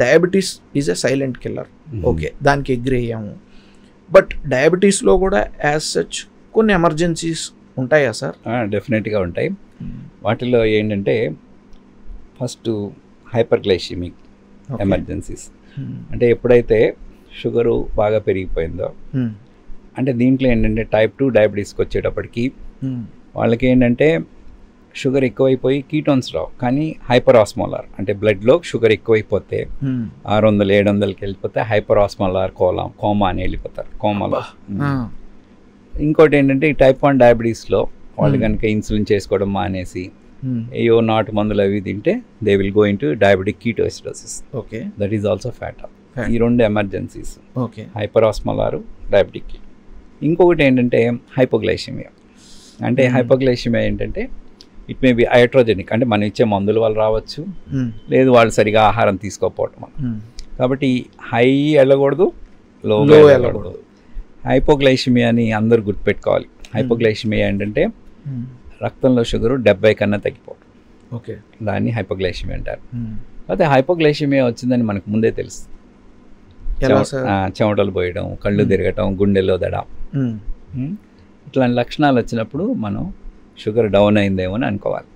Diabetes is a silent killer, okay, దానికి agree అయ్యాము. But డయాబెటీస్లో కూడా యాజ్ సచ్ కొన్ని ఎమర్జెన్సీస్ ఉంటాయా సార్? డెఫినెట్గా ఉంటాయి. వాటిలో ఏంటంటే ఫస్ట్ హైపర్గ్లైసిమిక్ ఎమర్జెన్సీస్. అంటే ఎప్పుడైతే షుగరు బాగా పెరిగిపోయిందో, అంటే దీంట్లో ఏంటంటే టైప్ 2 డయాబెటీస్కి వచ్చేటప్పటికి వాళ్ళకి ఏంటంటే షుగర్ ఎక్కువైపోయి కీటోన్స్ రావు, కానీ హైపర్ ఆస్మోలార్ అంటే బ్లడ్లో షుగర్ ఎక్కువైపోతే 600-700కి వెళ్ళిపోతే హైపర్ ఆస్మోలార్ కోమా అని వెళ్ళిపోతారు, కోమాలో. ఇంకోటి ఏంటంటే ఈ టైప్ 1 డయాబెటీస్లో వాళ్ళు కనుక ఇన్సులిన్ చేసుకోవడం మానేసి ఏయో నాటు మందులు అవి తింటే they will go in to diabetic ketoacidosis. Okay, that is also fat. ఈ రెండు ఎమర్జెన్సీస్, ఓకే, హైపర్ ఆస్మోలారు, డయాబెటిక్. ఇంకొకటి ఏంటంటే హైపోగ్లైసిమియా. అంటే హైపోగ్లైసిమియా ఏంటంటే ఇట్ మే బి ఐట్రోజెనిక్, అంటే మనం ఇచ్చే మందుల వల్ల రావచ్చు, లేదు వాళ్ళు సరిగా ఆహారం తీసుకోకపోవటం. కాబట్టి హై వెళ్ళకూడదు, లో వెళ్ళకూడదు. హైపోగ్లైసిమియాని అందరూ గుర్తుపెట్టుకోవాలి. హైపోగ్లైసిమియా ఏంటంటే రక్తంలో షుగరు 70 కన్నా తగ్గిపోవడం, ఓకే, దాన్ని హైపోగ్లైసిమియా అంటారు. అయితే హైపోగ్లైసిమియా వచ్చిందని మనకు ముందే తెలుసు. చెమటలు పోయడం, కళ్ళు తిరగటం, గుండెల్లో దడ, ఇట్లాంటి లక్షణాలు వచ్చినప్పుడు మనం షుగర్ డౌన్ అయిందేమో అని అనుకోవాలి.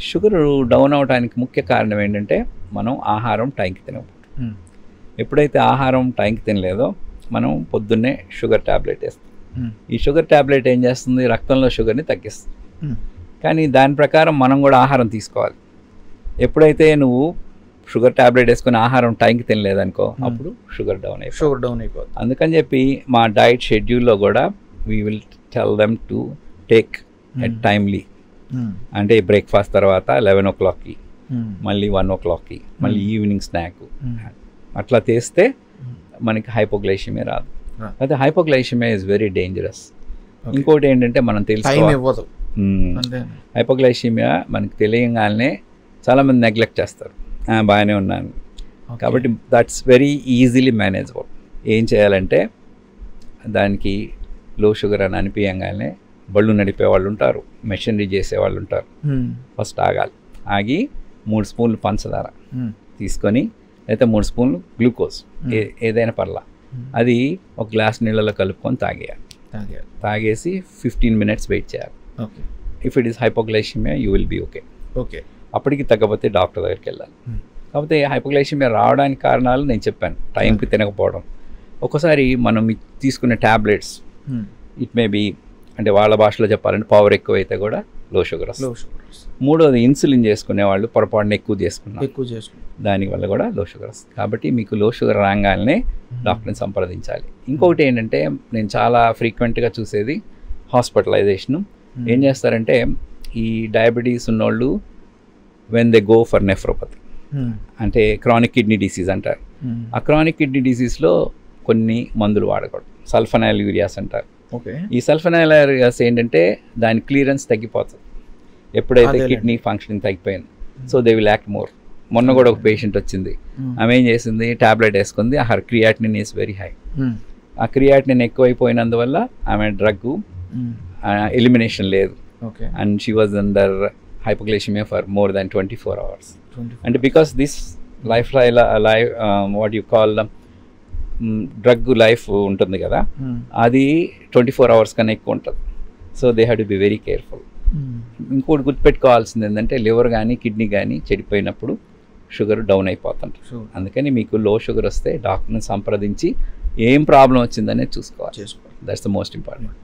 షుగర్ డౌన్ అవడానికి ముఖ్య కారణం ఏంటంటే మనం ఆహారం టైంకి తినకపోవడం. ఎప్పుడైతే ఆహారం టైంకి తినలేదో మనం పొద్దున్నే షుగర్ ట్యాబ్లెట్ వేస్తాం. ఈ షుగర్ ట్యాబ్లెట్ ఏం చేస్తుంది, రక్తంలో షుగర్ని తగ్గిస్తుంది. కానీ దాని ప్రకారం మనం కూడా ఆహారం తీసుకోవాలి. ఎప్పుడైతే నువ్వు షుగర్ ట్యాబ్లెట్ వేసుకుని ఆహారం టైంకి తినలేదనుకో, అప్పుడు షుగర్ డౌన్ అయిపోతుంది. అందుకని చెప్పి మా డైట్ షెడ్యూల్లో కూడా we will tell them to take at timely. అంటే బ్రేక్ఫాస్ట్ తర్వాత 11 o'clockకి, మళ్ళీ 1 o'clockకి, మళ్ళీ ఈవినింగ్ స్నాక్, అట్లా చేస్తే మనకి హైపోగ్లైసిమియా రాదు. అయితే హైపోగ్లైసిమియా ఇస్ వెరీ డేంజరస్. ఇంకోటి ఏంటంటే మనం తెలుసుకోవాలి, హైపోగ్లైసిమియా మనకి తెలియగానే చాలామంది నెగ్లెక్ట్ చేస్తారు, బాగానే ఉన్నాను. కాబట్టి దట్స్ వెరీ ఈజీలీ మేనేజబుల్. ఏం చేయాలంటే దానికి లో షుగర్ అని అనిపించగానే బళ్ళు నడిపే వాళ్ళు ఉంటారు, మెషినరీ చేసే వాళ్ళు ఉంటారు. ఫస్ట్ ఆగాలి, ఆగి 3 స్పూన్లు పంచదార తీసుకొని, అయితే 3 స్పూన్లు గ్లూకోజ్, ఏదైనా పర్లా, అది ఒక గ్లాస్ నీళ్ళలో కలుపుకొని తాగేయాలి. తాగేసి 15 minutes వెయిట్ చేయాలి. If it is hypoglycaemia you will be okay. అప్పటికి తగ్గపోతే డాక్టర్ దగ్గరికి వెళ్ళాలి. కాకపోతే హైపోగ్లైసిమియా రావడానికి కారణాలు నేను చెప్పాను. టైంకి తినకపోవడం, ఒక్కోసారి మనం తీసుకునే ట్యాబ్లెట్స్ ఇట్ మే బీ, అంటే వాళ్ళ భాషలో చెప్పాలంటే పవర్ ఎక్కువైతే కూడా లో షుగర్ వస్తుంది. మూడోది ఇన్సులిన్ చేసుకునే వాళ్ళు పొరపాటున ఎక్కువ చేసుకున్నారు, దానివల్ల కూడా లో షుగర్ వస్తుంది. కాబట్టి మీకు లో షుగర్ రాగానే డాక్టర్ని సంప్రదించాలి. ఇంకొకటి ఏంటంటే నేను చాలా ఫ్రీక్వెంట్గా చూసేది హాస్పిటలైజేషను. ఏం చేస్తారంటే ఈ డయాబెటీస్ ఉన్నోళ్ళు when they go for nephropathy, అంటే క్రానిక్ కిడ్నీ డిసీజ్ అంటారు. ఆ క్రానిక్ కిడ్నీ డిసీజ్లో కొన్ని మందులు వాడకూడదు, సల్ఫనైల్ యూరియాస్ అంటారు. ఈ సల్ఫనైల్ యూరియాస్ ఏంటంటే దాని క్లియరెన్స్ తగ్గిపోతుంది ఎప్పుడైతే కిడ్నీ ఫంక్షనింగ్ తగ్గిపోయింది. So they will act more. మొన్న కూడా ఒక పేషెంట్ వచ్చింది, ఆమె ఏం చేసింది, ట్యాబ్లెట్ వేసుకుంది, her creatinine is very high. ఆ క్రియాటినిన్ ఎక్కువైపోయినందువల్ల ఆమె డ్రగ్ ఎలిమినేషన్ లేదు, and she was under hypoglycemia for more than 24 hours. And because this lifestyle, what you call drug life ఉంటుంది కదా, అది 24 hours కన్నా ఎక్కువ ఉంటుంది. So they have to be very careful. ఇంకోటి గుర్తుపెట్టుకోవాల్సింది ఏంటంటే లివర్ కానీ కిడ్నీ కానీ చెడిపోయినప్పుడు షుగర్ డౌన్ అయిపోతుంటారు. అందుకని మీకు లో షుగర్ వస్తే డాక్టర్ని సంప్రదించి ఏం ప్రాబ్లం వచ్చిందనే చూసుకోవాలి. That's the most important.